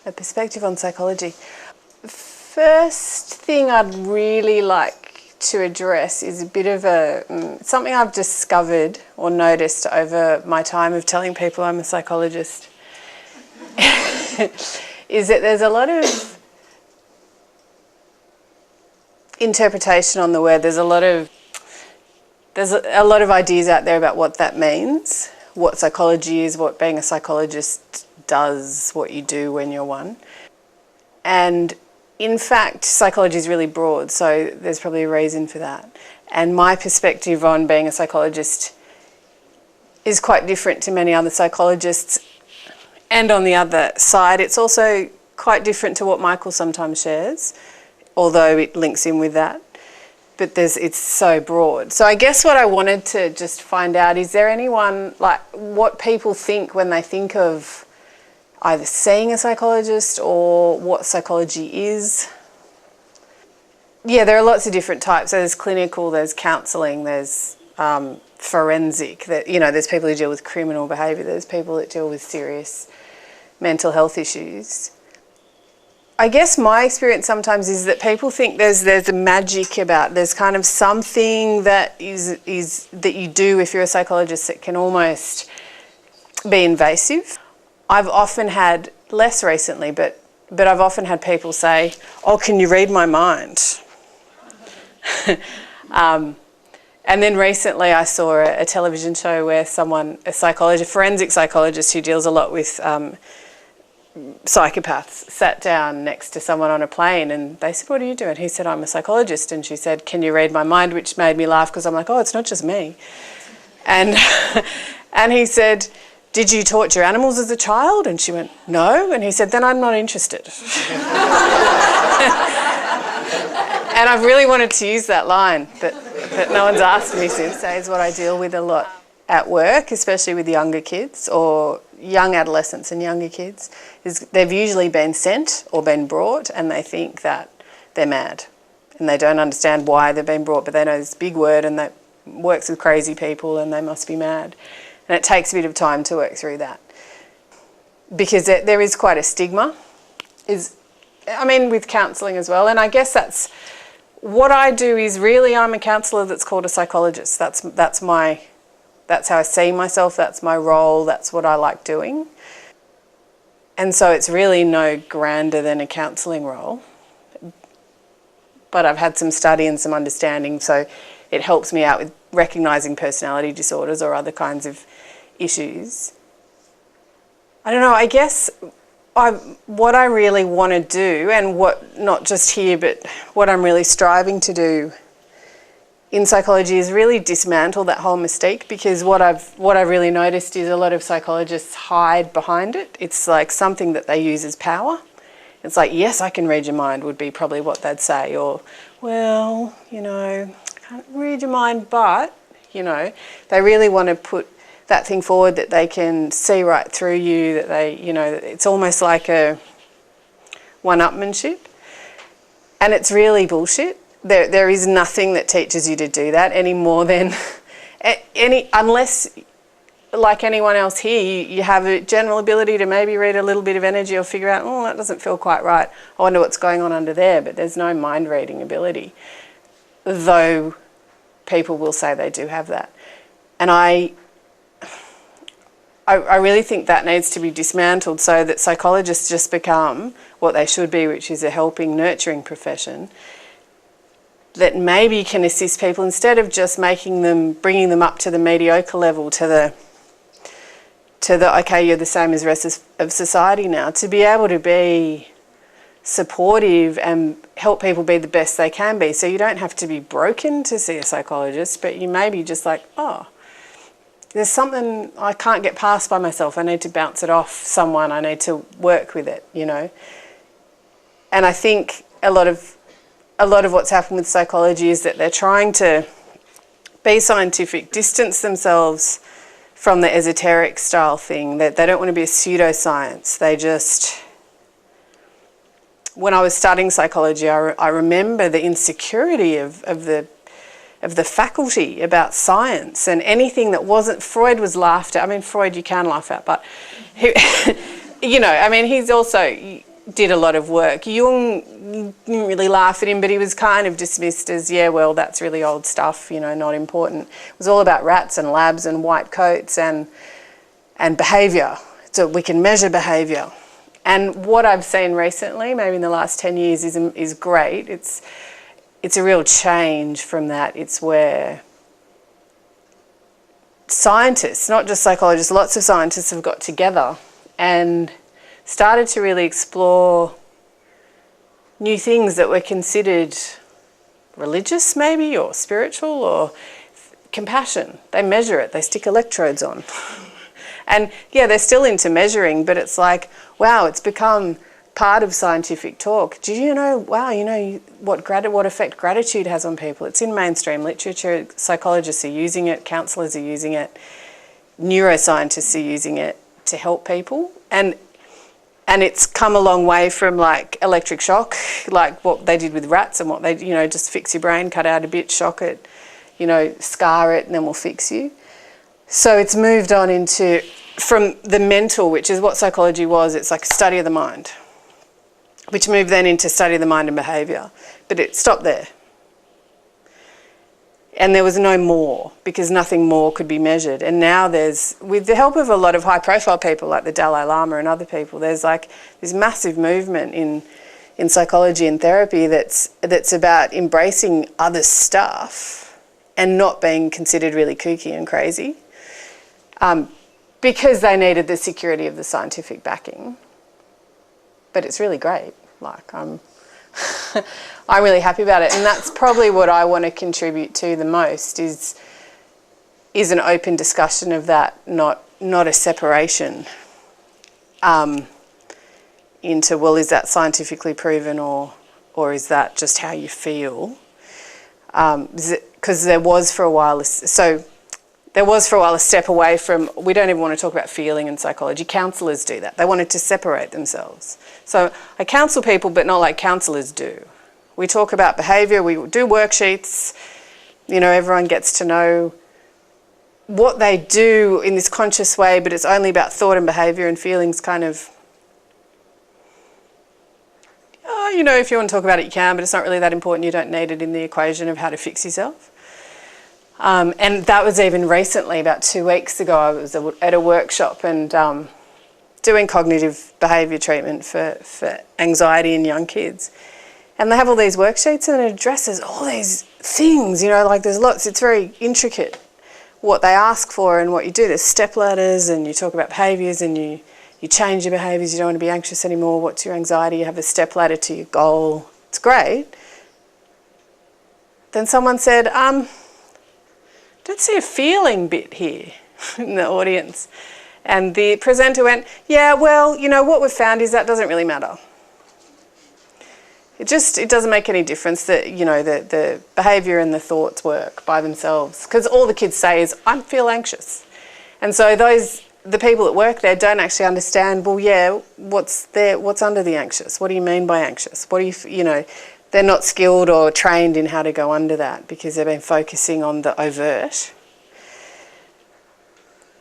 A perspective on psychology. First thing I'd really like to address is a bit of something I've discovered or noticed over my time of telling people I'm a psychologist. Is that there's a lot of interpretation on the word. There's a lot of ideas out there about what that means, what psychology is, what being a psychologist does, what you do when you're one. And in fact, psychology is really broad, so there's probably a reason for that. And my perspective on being a psychologist is quite different to many other psychologists. And on the other side, it's also quite different to what Michael sometimes shares, although it links in with that. But it's so broad. So I guess what I wanted to just find out, is there anyone, like, what people think when they think of either seeing a psychologist or what psychology is? Yeah, there are lots of different types. So there's clinical, there's counselling, there's forensic. There's people who deal with criminal behaviour, there's people that deal with serious mental health issues. I guess my experience sometimes is that people think there's a magic about, there's kind of something that is that you do if you're a psychologist that can almost be invasive. I've often had, less recently, but I've often had people say, "Oh, can you read my mind?" And then recently I saw a television show where a forensic psychologist who deals a lot with psychopaths, sat down next to someone on a plane and they said, "What do you do?" And he said, "I'm a psychologist." And she said, "Can you read my mind?" Which made me laugh because I'm like, oh, it's not just me. And and he said, "Did you torture animals as a child?" And she went, "No." And he said, "Then I'm not interested." And I've really wanted to use that line, but no one's asked me since. That is what I deal with a lot at work, especially with younger kids or young adolescents and younger kids, is they've usually been sent or been brought and they think that they're mad and they don't understand why they've been brought, but they know this big word and that works with crazy people and they must be mad. And it takes a bit of time to work through that because there is quite a stigma, with counselling as well. And I guess that's what I do is really I'm a counsellor that's called a psychologist. That's how I see myself, that's my role, that's what I like doing. And so it's really no grander than a counselling role. But I've had some study and some understanding, so it helps me out with recognising personality disorders or other kinds of issues. I don't know, I guess what I really want to do, and what, not just here, but what I'm really striving to do in psychology is really dismantle that whole mystique, because what I've really noticed is a lot of psychologists hide behind it. It's like something that they use as power. It's like, yes, I can read your mind would be probably what they'd say, or, well, I can't read your mind, but, they really want to put that thing forward that they can see right through you, that they, it's almost like a one-upmanship. And it's really bullshit. There is nothing that teaches you to do that any more than unless, like anyone else here, you have a general ability to maybe read a little bit of energy or figure out, oh, that doesn't feel quite right. I wonder what's going on under there. But there's no mind reading ability, though people will say they do have that. And I really think that needs to be dismantled so that psychologists just become what they should be, which is a helping, nurturing profession that maybe can assist people instead of just bringing them up to the mediocre level, to the okay, you're the same as the rest of society now, to be able to be supportive and help people be the best they can be. So you don't have to be broken to see a psychologist, but you may be just like, oh, there's something I can't get past by myself. I need to bounce it off someone. I need to work with it, And I think a lot of what's happened with psychology is that they're trying to be scientific, distance themselves from the esoteric style thing, that they don't want to be a pseudoscience. They just... When I was studying psychology, I remember the insecurity of the faculty about science, and anything that wasn't... Freud was laughed at. I mean, Freud you can laugh at, but... he's also... did a lot of work. Jung didn't really laugh at him, but he was kind of dismissed as, yeah, well, that's really old stuff, you know, not important. It was all about rats and labs and white coats and behaviour. So we can measure behaviour. And what I've seen recently, maybe in the last 10 years, is great. It's a real change from that. It's where scientists, not just psychologists, lots of scientists have got together and started to really explore new things that were considered religious maybe, or spiritual, or compassion. They measure it, they stick electrodes on. And yeah, they're still into measuring, but it's like, wow, it's become part of scientific talk. Do you know, wow, you know what effect gratitude has on people? It's in mainstream literature. Psychologists are using it, counsellors are using it, neuroscientists are using it to help people. And it's come a long way from like electric shock, like what they did with rats and what they, you know, just fix your brain, cut out a bit, shock it, you know, scar it, and then we'll fix you. So it's moved on into, from the mental, which is what psychology was, it's like a study of the mind, which moved then into study of the mind and behaviour. But it stopped there. And there was no more, because nothing more could be measured. And now there's, with the help of a lot of high-profile people like the Dalai Lama and other people, there's like this massive movement in psychology and therapy that's about embracing other stuff and not being considered really kooky and crazy, because they needed the security of the scientific backing. But it's really great. Like, I'm really happy about it, and that's probably what I want to contribute to the most is an open discussion of that, not a separation into, well, is that scientifically proven or is that just how you feel? Because there was for a while a step away from, we don't even want to talk about feeling in psychology. Counsellors do that. They wanted to separate themselves. So I counsel people, but not like counsellors do. We talk about behaviour, we do worksheets, you know, everyone gets to know what they do in this conscious way, but it's only about thought and behaviour, and feelings kind of, you know, if you want to talk about it you can, but it's not really that important. You don't need it in the equation of how to fix yourself. And that was even recently, about 2 weeks ago, I was at a workshop and doing cognitive behaviour treatment for anxiety in young kids. And they have all these worksheets and it addresses all these things, you know, like there's lots, it's very intricate what they ask for and what you do. There's step ladders, and you talk about behaviours, and you change your behaviours. You don't want to be anxious anymore. What's your anxiety? You have a step ladder to your goal. It's great. Then someone said, don't see a feeling bit here in the audience. And the presenter went, yeah, well, you know, what we've found is that doesn't really matter. It doesn't make any difference that, you know, the behaviour and the thoughts work by themselves. Because all the kids say is, I feel anxious. And so the people that work there don't actually understand, well, yeah, what's under the anxious? What do you mean by anxious? What do you know, they're not skilled or trained in how to go under that because they've been focusing on the overt.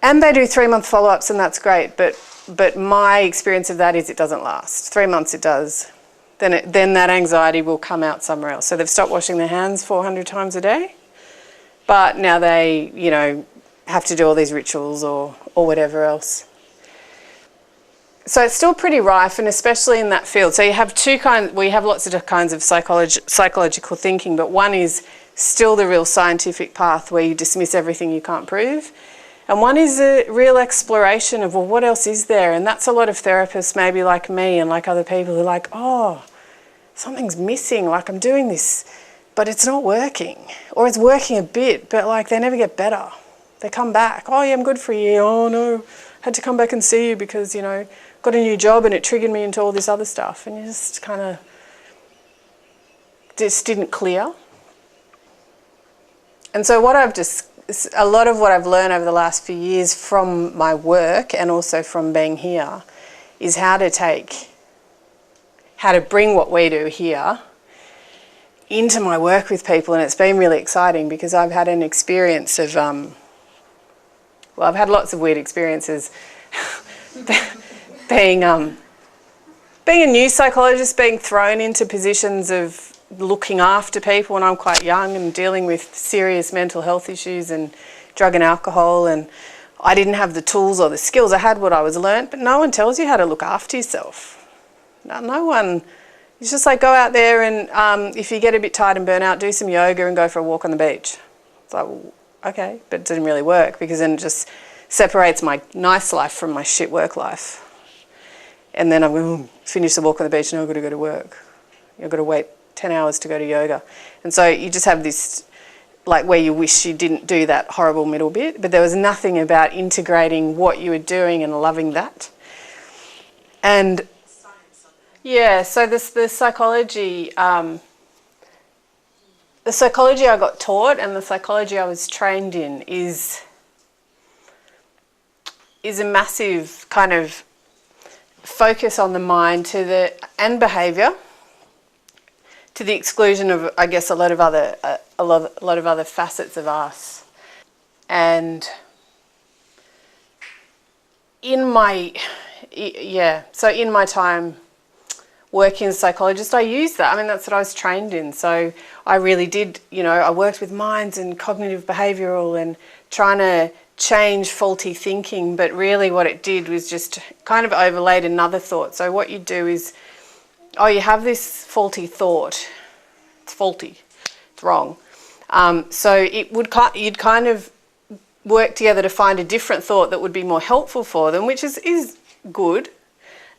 And they do 3-month follow-ups, and that's great. But my experience of that is it doesn't last. 3 months it does. Then that anxiety will come out somewhere else. So they've stopped washing their hands 400 times a day, but now they, you know, have to do all these rituals or whatever else. So it's still pretty rife, and especially in that field. So you have we have lots of kinds of psychological thinking, but one is still the real scientific path where you dismiss everything you can't prove. And one is a real exploration of, well, what else is there? And that's a lot of therapists, maybe like me and like other people, who are like, oh, something's missing, like I'm doing this, but it's not working. Or it's working a bit, but like they never get better. They come back, oh yeah, I'm good for a year. Oh no, had to come back and see you because, you know, got a new job and it triggered me into all this other stuff. And you just kind of just didn't clear. And so a lot of what I've learned over the last few years from my work and also from being here is how to bring what we do here into my work with people. And it's been really exciting because I've had an experience of, I've had lots of weird experiences being being a new psychologist, being thrown into positions of looking after people when I'm quite young and dealing with serious mental health issues and drug and alcohol, and I didn't have the tools or the skills. I had what I was learnt, but no one tells you how to look after yourself. No one. It's just like go out there and if you get a bit tired and burn out, do some yoga and go for a walk on the beach. It's like, well, okay, but it didn't really work because then it just separates my nice life from my shit work life. And then I'm going to finish the walk on the beach and I've got to go to work. I've got to wait 10 hours to go to yoga. And so you just have this, like, where you wish you didn't do that horrible middle bit, but there was nothing about integrating what you were doing and loving that. And yeah, so the psychology I got taught and the psychology I was trained in is a massive kind of focus on the mind and behaviour, to the exclusion of, I guess, a lot of other facets of us. And in my time working as a psychologist, I used that. I mean, that's what I was trained in. So I really did, I worked with minds and cognitive behavioural and trying to change faulty thinking, but really what it did was just kind of overlaid another thought. So what you do is, you have this faulty thought. It's faulty. It's wrong. So you'd kind of work together to find a different thought that would be more helpful for them, which is good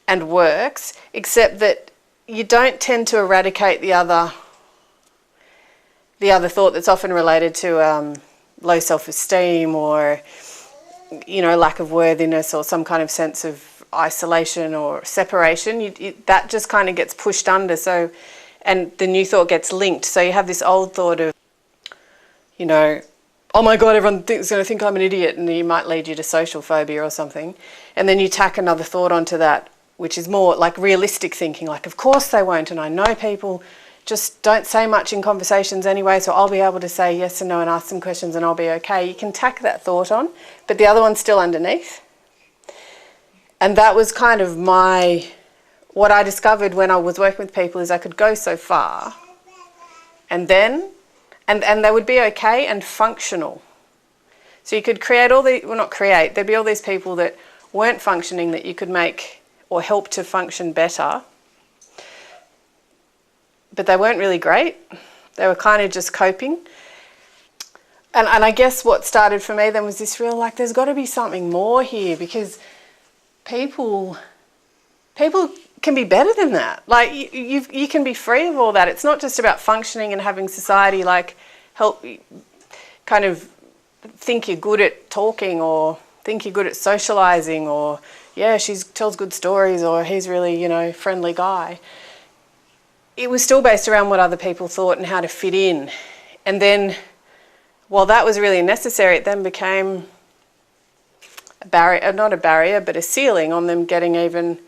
and works, except that you don't tend to eradicate the other thought that's often related to low self-esteem or, lack of worthiness or some kind of sense of isolation or separation. That just kind of gets pushed under. So, and the new thought gets linked. So you have this old thought of, oh my God, everyone is going to think I'm an idiot, and it might lead you to social phobia or something. And then you tack another thought onto that, which is more like realistic thinking, like, of course they won't, and I know people just don't say much in conversations anyway, so I'll be able to say yes and no and ask some questions and I'll be okay. You can tack that thought on, but the other one's still underneath. And that was kind of what I discovered when I was working with people, is I could go so far and then, and they would be okay and functional. So you could create there'd be all these people that weren't functioning that you could make or help to function better, but they weren't really great. They were kind of just coping. And I guess what started for me then was this real, like, there's got to be something more here, because people can be better than that. Like, you can be free of all that. It's not just about functioning and having society, like, help kind of think you're good at talking or think you're good at socialising, or, yeah, she tells good stories, or he's really, friendly guy. It was still based around what other people thought and how to fit in. And then, while that was really necessary, it then became a barrier, not a barrier, but a ceiling on them getting even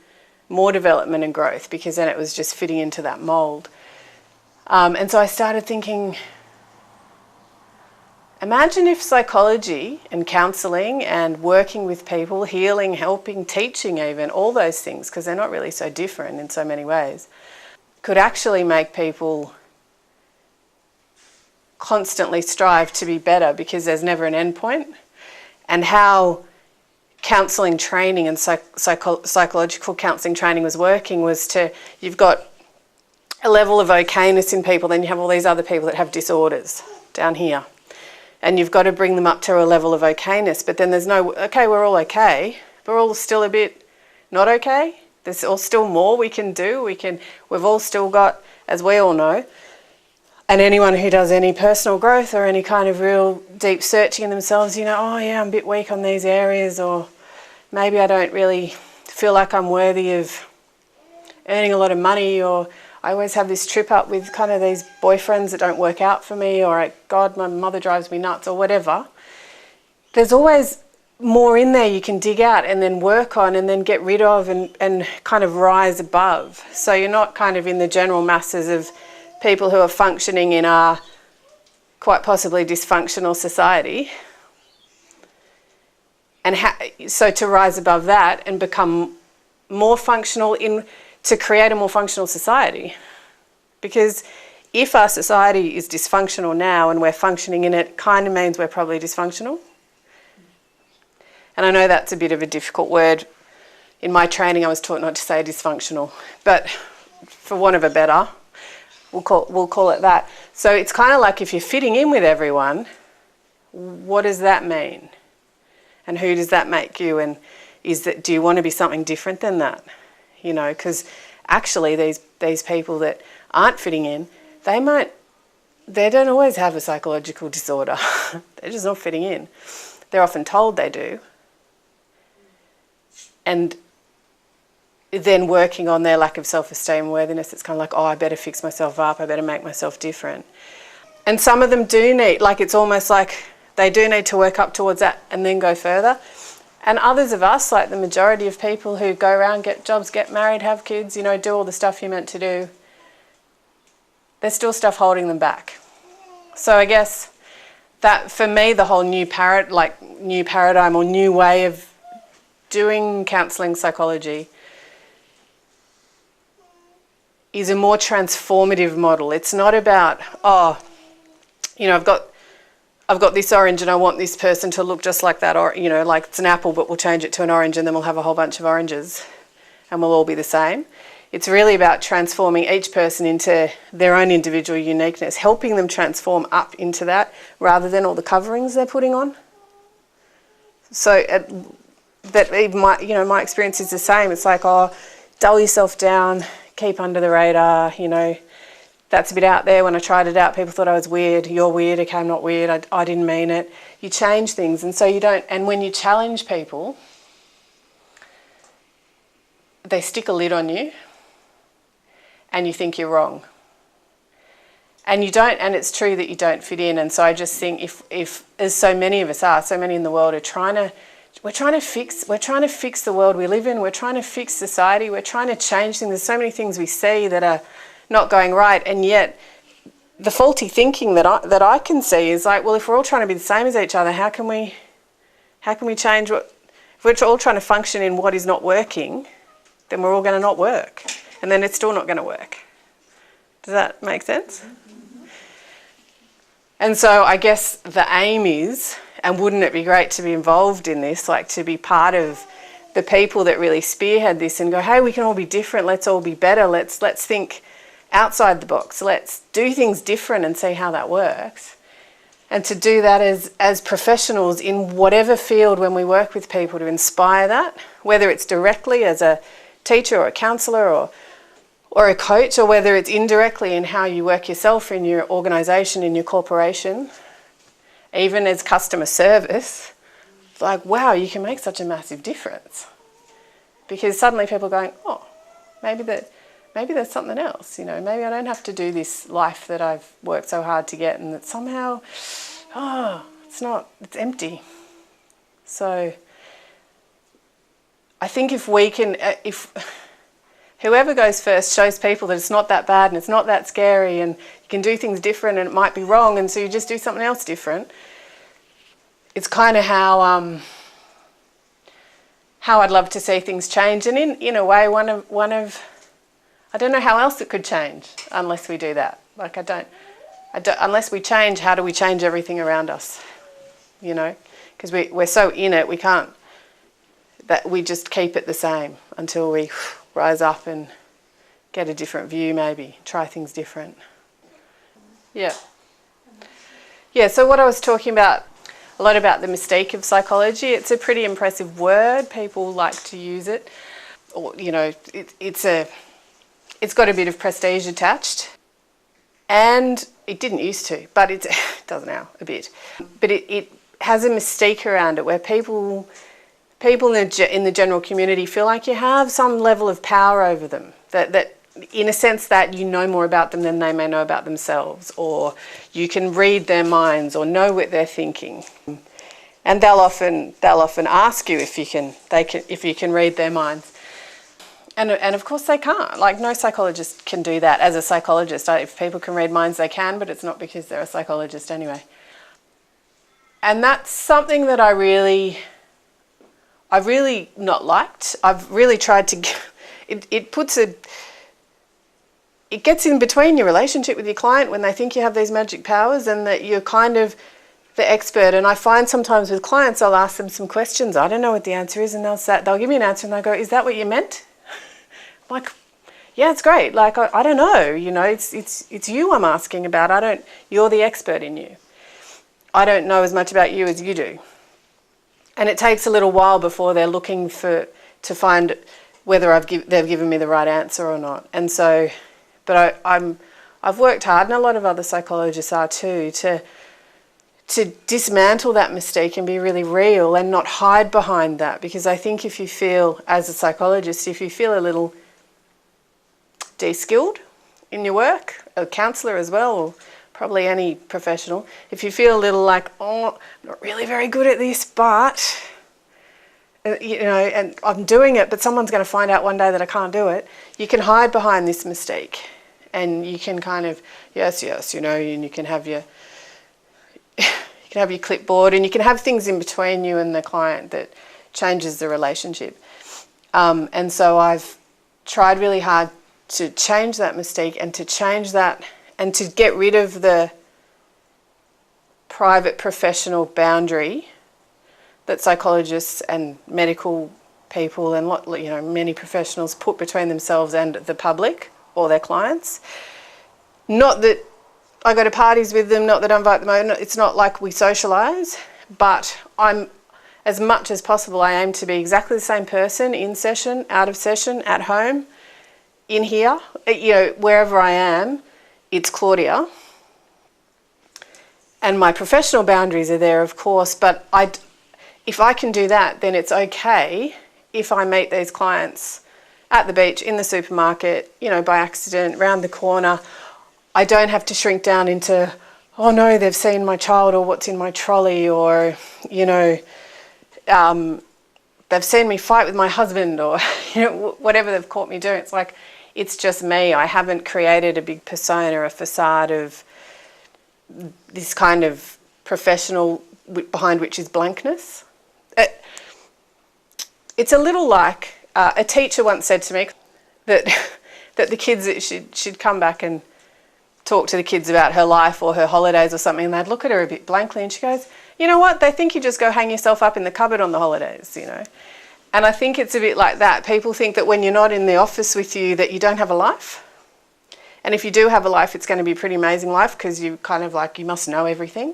more development and growth, because then it was just fitting into that mould. And so I started thinking, imagine if psychology and counselling and working with people, healing, helping, teaching even, all those things, because they're not really so different in so many ways, could actually make people constantly strive to be better, because there's never an end point. And how counselling training and psychological counselling training was working was you've got a level of okayness in people, then you have all these other people that have disorders down here. And you've got to bring them up to a level of okayness, but then there's no, okay, we're all okay, but we're all still a bit not okay. There's still more we can do. We've all still got, as we all know, and anyone who does any personal growth or any kind of real deep searching in themselves, oh yeah, I'm a bit weak on these areas, or maybe I don't really feel like I'm worthy of earning a lot of money, or I always have this trip up with kind of these boyfriends that don't work out for me, or God, my mother drives me nuts, or whatever. There's always more in there you can dig out and then work on and then get rid of and kind of rise above. So you're not kind of in the general masses of people who are functioning in our quite possibly dysfunctional society. And so to rise above that and become more functional to create a more functional society. Because if our society is dysfunctional now and we're functioning in it, kind of means we're probably dysfunctional. And I know that's a bit of a difficult word. In my training I was taught not to say dysfunctional, but for want of a better, we'll call it that. So it's kind of like if you're fitting in with everyone, what does that mean? And who does that make you? And do you want to be something different than that? You know, because actually these people that aren't fitting in, they don't always have a psychological disorder. They're just not fitting in. They're often told they do. And then working on their lack of self-esteem and worthiness, it's kind of like, oh, I better fix myself up, I better make myself different. And some of them do need, like it's almost like they do need to work up towards that and then go further. And others of us, like the majority of people who go around, get jobs, get married, have kids, you know, do all the stuff you're meant to do, there's still stuff holding them back. So I guess that for me, the whole new paradigm or new way of doing counselling psychology is a more transformative model. It's not about, oh, you know, I've got this orange and I want this person to look just like that, or, you know, like it's an apple but we'll change it to an orange and then we'll have a whole bunch of oranges and we'll all be the same. It's really about transforming each person into their own individual uniqueness, helping them transform up into that rather than all the coverings they're putting on. So my experience is the same. It's like, oh, dull yourself down, keep under the radar, you know, that's a bit out there. When I tried it out, people thought I was weird. You're weird. Okay, I'm not weird. I didn't mean it. You change things. And so you don't, and when you challenge people, they stick a lid on you and you think you're wrong. And you don't, and it's true that you don't fit in. And so I just think if as so many of us are, so many in the world are we're trying to fix the world we live in. We're trying to fix society. We're trying to change things. There's so many things we see that are not going right, and yet the faulty thinking that I can see is like, well, if we're all trying to be the same as each other, how can we change what? If we're all trying to function in what is not working, then we're all going to not work, and then it's still not going to work. Does that make sense? And so I guess the aim is, and wouldn't it be great to be involved in this, like to be part of the people that really spearhead this and go, hey, we can all be different, let's all be better, let's think outside the box, let's do things different and see how that works. And to do that as professionals in whatever field when we work with people, to inspire that, whether it's directly as a teacher or a counsellor or a coach, or whether it's indirectly in how you work yourself in your organisation, in your corporation, even as customer service. It's like, wow, you can make such a massive difference. Because suddenly people are going, oh, maybe there's something else, you know, maybe I don't have to do this life that I've worked so hard to get, and that somehow, it's empty. So I think if we can, if whoever goes first shows people that it's not that bad and it's not that scary and you can do things different and it might be wrong, and so you just do something else different, it's kind of how I'd love to see things change. And in a way, one of I don't know how else it could change unless we do that. Like I don't unless we change, how do we change everything around us? You know, because we're so in it, we can't. That we just keep it the same until we rise up and get a different view, maybe try things different. Yeah. So what I was talking about, a lot about the mystique of psychology. It's a pretty impressive word. People like to use it. Or, you know, it's got a bit of prestige attached. And it didn't used to, but it does now a bit. But it has a mystique around it where people in the general community feel like you have some level of power over them. That in a sense that you know more about them than they may know about themselves, or you can read their minds or know what they're thinking. And they'll often ask you if you can read their minds. And of course they can't. Like, no psychologist can do that. As a psychologist, if people can read minds, they can, but it's not because they're a psychologist anyway. And that's something that I've really not liked. I've really tried to it puts a, it gets in between your relationship with your client when they think you have these magic powers and that you're kind of the expert. And I find sometimes with clients, I'll ask them some questions. I don't know what the answer is, and they'll give me an answer and they'll go, is that what you meant? I'm like, yeah, it's great. Like, I don't know, you know, it's you I'm asking about. You're the expert in you. I don't know as much about you as you do. And it takes a little while before they're looking to find whether they've given me the right answer or not. And so, but I've worked hard, and a lot of other psychologists are too, to dismantle that mystique and be really real and not hide behind that. Because I think if you feel, as a psychologist, if you feel a little de-skilled in your work, a counsellor as well, or probably any professional, if you feel a little like, oh, I'm not really very good at this, but, you know, and I'm doing it, but someone's going to find out one day that I can't do it, you can hide behind this mystique. And you can kind of, yes, you know, and you can have your clipboard, and you can have things in between you and the client that changes the relationship. And so I've tried really hard to change that mystique and to change that and to get rid of the private professional boundary that psychologists and medical people and many professionals put between themselves and the public or their clients. Not that I go to parties with them, not that I invite them over, it's not like we socialise, but as much as possible, I aim to be exactly the same person in session, out of session, at home, in here, you know, wherever I am, it's Claudia. And my professional boundaries are there, of course, but if I can do that, then it's okay if I meet these clients at the beach, in the supermarket, you know, by accident, round the corner. I don't have to shrink down into, oh no, they've seen my child or what's in my trolley, or, you know, they've seen me fight with my husband, or, you know, whatever they've caught me doing. It's like, it's just me. I haven't created a big persona, a facade of this kind of professional behind which is blankness. It's a little like, a teacher once said to me that the kids, she'd come back and talk to the kids about her life or her holidays or something, and they'd look at her a bit blankly, and she goes, you know what, they think you just go hang yourself up in the cupboard on the holidays, you know. And I think it's a bit like that. People think that when you're not in the office with you that you don't have a life. And if you do have a life, it's going to be a pretty amazing life, because you kind of like, you must know everything.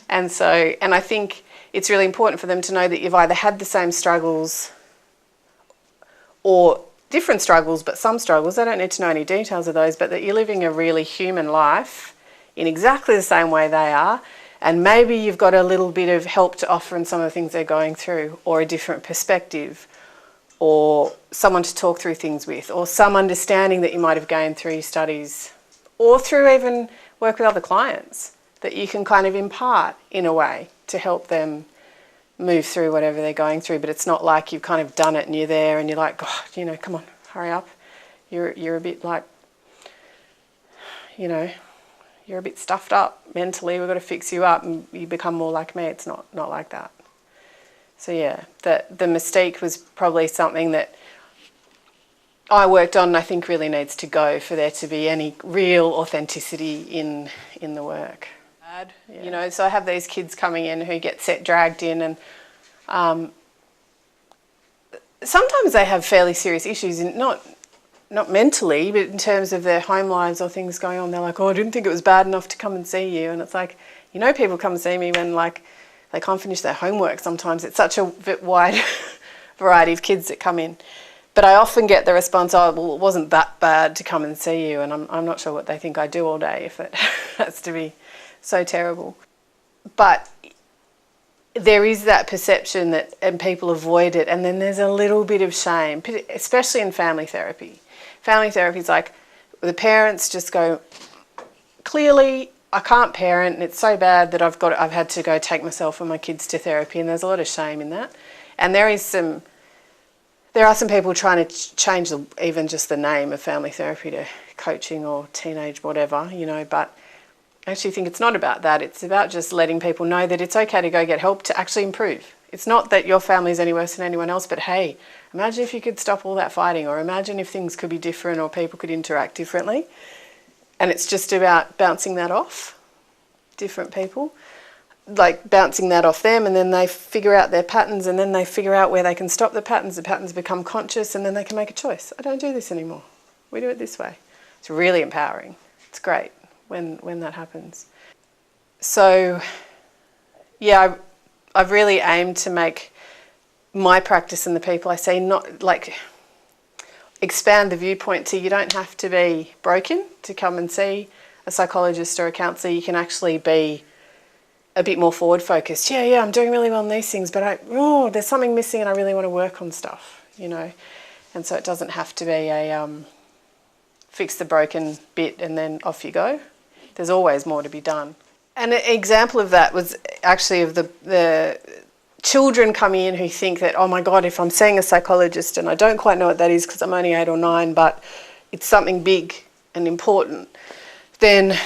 And I think it's really important for them to know that you've either had the same struggles or different struggles, but some struggles, they don't need to know any details of those, but that you're living a really human life in exactly the same way they are. And maybe you've got a little bit of help to offer in some of the things they're going through, or a different perspective, or someone to talk through things with, or some understanding that you might have gained through your studies, or through even work with other clients that you can kind of impart in a way to help them move through whatever they're going through. But it's not like you've kind of done it and you're there and you're like, God, you know, come on, hurry up. You're a bit like, you know, you're a bit stuffed up mentally, we've got to fix you up, and you become more like me. It's not like that. So yeah, the mystique was probably something that I worked on, and I think really needs to go for there to be any real authenticity in the work. Yeah. You know, so I have these kids coming in who get dragged in, and sometimes they have fairly serious issues, and not mentally, but in terms of their home lives or things going on. They're like, oh, I didn't think it was bad enough to come and see you. And it's like, you know, people come and see me when like they can't finish their homework sometimes. It's such a bit wide variety of kids that come in. But I often get the response, oh, well, it wasn't that bad to come and see you. And I'm not sure what they think I do all day if it has to be so terrible. But there is that perception that, and people avoid it. And then there's a little bit of shame, especially in family therapy. Family therapy is like, the parents just go, clearly I can't parent, and it's so bad that I've had to go take myself and my kids to therapy, and there's a lot of shame in that. And there are some people trying to change even just the name of family therapy to coaching or teenage whatever, you know, but I actually think it's not about that. It's about just letting people know that it's okay to go get help to actually improve. It's not that your family is any worse than anyone else, but hey, Imagine if you could stop all that fighting, or imagine if things could be different or people could interact differently. And it's just about bouncing that off different people, like bouncing that off them, and then they figure out their patterns, and then they figure out where they can stop the patterns become conscious, and then they can make a choice. I don't do this anymore. We do it this way. It's really empowering. It's great when that happens. So, yeah, I've really aimed to make my practice and the people I see not like expand the viewpoint to you don't have to be broken to come and see a psychologist or a counsellor. You can actually be a bit more forward focused. Yeah, I'm doing really well in these things, but there's something missing and I really want to work on stuff, you know. And so it doesn't have to be a fix the broken bit and then off you go. There's always more to be done. And an example of that was actually of the children coming in who think that, oh my God, if I'm seeing a psychologist and I don't quite know what that is because I'm only 8 or 9, but it's something big and important, then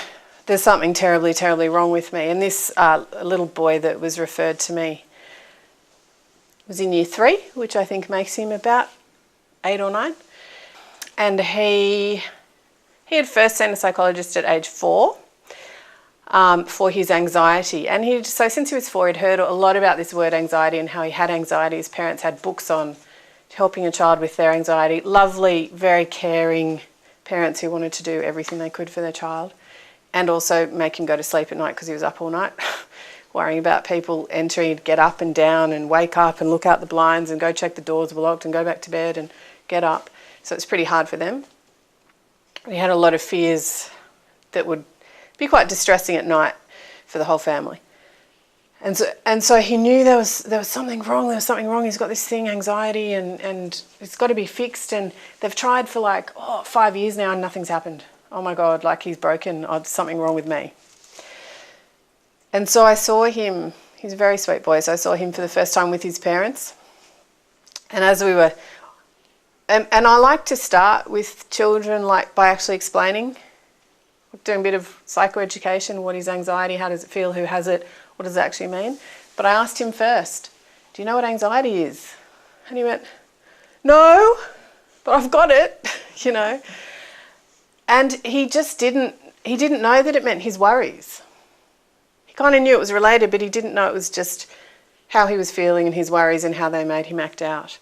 there's something terribly, terribly wrong with me. And this little boy that was referred to me was in year 3, which I think makes him about 8 or 9. And he had first seen a psychologist at age 4 for his anxiety. And so since he was 4, he'd heard a lot about this word anxiety and how he had anxiety. His parents had books on helping a child with their anxiety. Lovely, very caring parents who wanted to do everything they could for their child. And also make him go to sleep at night because he was up all night, worrying about people entering. He'd get up and down and wake up and look out the blinds and go check the doors were locked and go back to bed and get up. So it's pretty hard for them. He had a lot of fears that would be quite distressing at night for the whole family. And so he knew there was something wrong. There was something wrong. He's got this thing, anxiety, and it's got to be fixed. And they've tried for 5 years now and nothing's happened. Oh my God, he's broken. Oh, there's something wrong with me. And so I saw him. He's a very sweet boy. So I saw him for the first time with his parents. And as we were, and I like to start with children by actually explaining, doing a bit of psychoeducation. What is anxiety? How does it feel? Who has it? What does it actually mean? But I asked him first, do you know what anxiety is? And he went, no, but I've got it, you know. And he didn't know that it meant his worries. He kind of knew it was related, but he didn't know it was just how he was feeling and his worries and how they made him act out.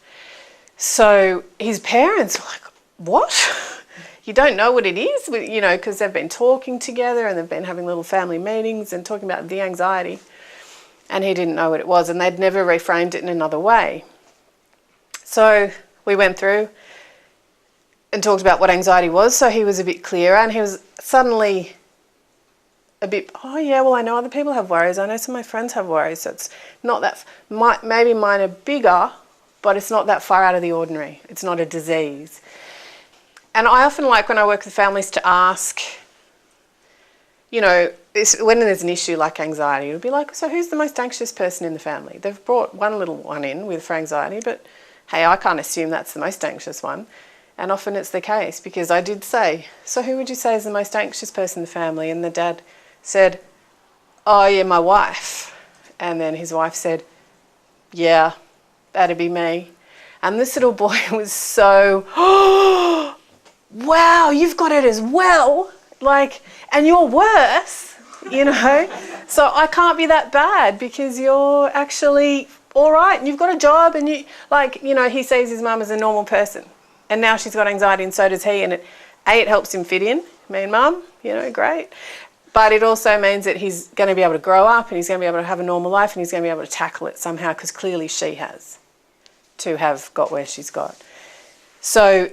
So his parents were like, what? You don't know what it is? You know, because they've been talking together and they've been having little family meetings and talking about the anxiety. And he didn't know what it was, and they'd never reframed it in another way. So we went through and talked about what anxiety was, so he was a bit clearer, and he was suddenly a bit, oh yeah, well I know other people have worries, I know some of my friends have worries, so it's not that, maybe mine are bigger, but it's not that far out of the ordinary. It's not a disease. And I often like when I work with families to ask, you know, when there's an issue like anxiety, it'll be like, so who's the most anxious person in the family? They've brought one little one in for anxiety, but hey, I can't assume that's the most anxious one. And often it's the case, because I did say, so who would you say is the most anxious person in the family? And the dad said, oh yeah, my wife. And then his wife said, yeah, that'd be me. And this little boy was so, oh, wow, you've got it as well. And you're worse, you know. So I can't be that bad because you're actually all right and you've got a job and he sees his mum as a normal person. And now she's got anxiety and so does he. And it helps him fit in. Me and mum, you know, great. But it also means that he's going to be able to grow up and he's going to be able to have a normal life and he's going to be able to tackle it somehow, because clearly she has to have got where she's got. So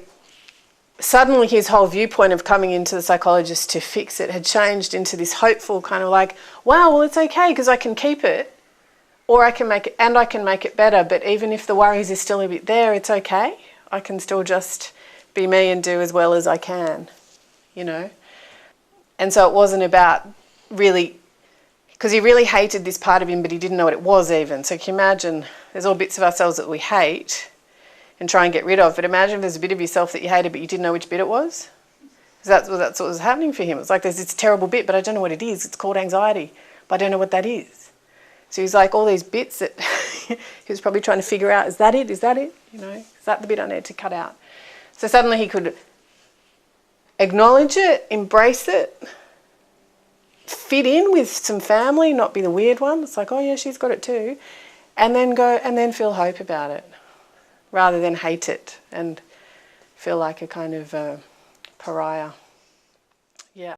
suddenly his whole viewpoint of coming into the psychologist to fix it had changed into this hopeful kind of wow, well, it's okay because I can keep it, or I can make it better. But even if the worries are still a bit there, it's okay. I can still just be me and do as well as I can, you know. And so it wasn't about really, because he really hated this part of him, but he didn't know what it was even. So can you imagine, there's all bits of ourselves that we hate and try and get rid of. But imagine if there's a bit of yourself that you hated, but you didn't know which bit it was. Because that's what was happening for him. It's like there's this terrible bit, but I don't know what it is. It's called anxiety, but I don't know what that is. So he's like all these bits that he was probably trying to figure out, is that it? Is that it? You know, is that the bit I need to cut out? So suddenly he could acknowledge it, embrace it, fit in with some family, not be the weird one. It's like, oh yeah, she's got it too. And then go and then feel hope about it rather than hate it and feel like a kind of pariah. Yeah.